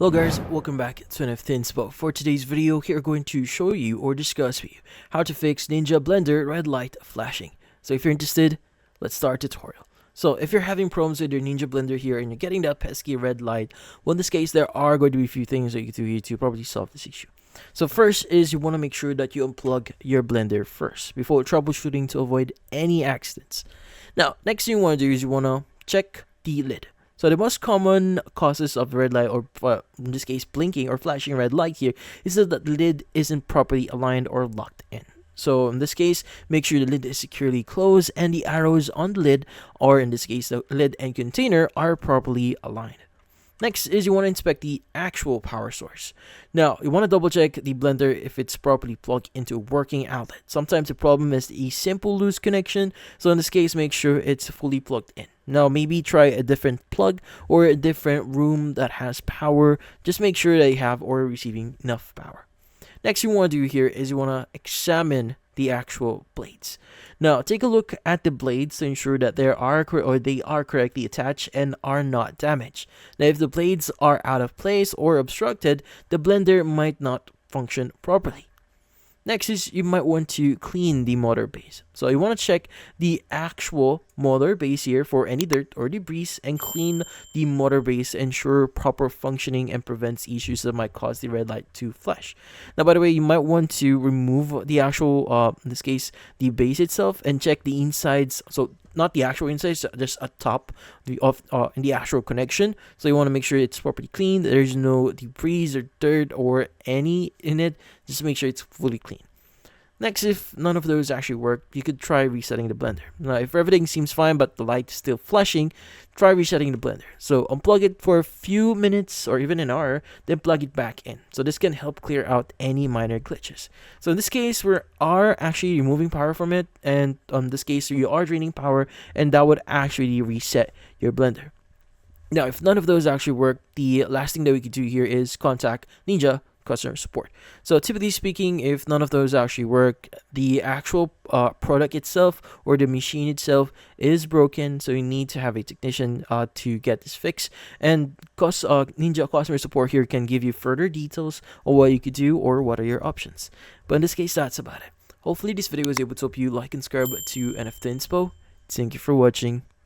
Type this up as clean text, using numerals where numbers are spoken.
Hello guys, welcome back to NFT Inspo. For today's video, here we're going to show you or discuss with you how to fix Ninja Blender red light flashing. So if you're interested, let's start tutorial. So if you're having problems with your Ninja Blender here and you're getting that pesky red light, well in this case there are going to be a few things that you can do here to probably solve this issue. So first is you want to make sure that you unplug your Blender first before troubleshooting to avoid any accidents. Now, next thing you want to do is you want to check the lid. So the most common causes of red light, or in this case blinking or flashing red light here, is that the lid isn't properly aligned or locked in. So in this case, make sure the lid is securely closed and the arrows on the lid, or in this case the lid and container, are properly aligned. Next is you want to inspect the actual power source. Now, you want to double check the Blender if it's properly plugged into a working outlet. Sometimes the problem is a simple loose connection, so in this case, make sure it's fully plugged in. Now, maybe try a different plug or a different room that has power. Just make sure they have or receiving enough power. Next, you want to do here is you want to examine the actual blades. Now, take a look at the blades to ensure that they are correctly attached and are not damaged. Now, if the blades are out of place or obstructed, the Blender might not function properly. Next is you might want to clean the motor base. So you want to check the actual motor base here for any dirt or debris and clean the motor base, ensure proper functioning and prevents issues that might cause the red light to flash. Now, by the way, you might want to remove the actual, in this case, the base itself and check the insides. So not the actual insides, just atop in the actual connection. So you want to make sure it's properly cleaned. There's no debris or dirt or any in it. Just make sure it's fully clean. Next, if none of those actually work, you could try resetting the Blender. Now, if everything seems fine but the light is still flashing, try resetting the Blender. So unplug it for a few minutes or even an hour, then plug it back in. So this can help clear out any minor glitches. So in this case, we are actually removing power from it, and in this case, you are draining power, and that would actually reset your Blender. Now, if none of those actually work, the last thing that we could do here is contact Ninja customer support. So typically speaking, if none of those actually work, the actual product itself or the machine itself is broken, so you need to have a technician to get this fixed. And Ninja customer support here can give you further details on what you could do or what are your options. But in this case, that's about it. Hopefully this video was able to help you. Like and subscribe to NFT Inspo. Thank you for watching.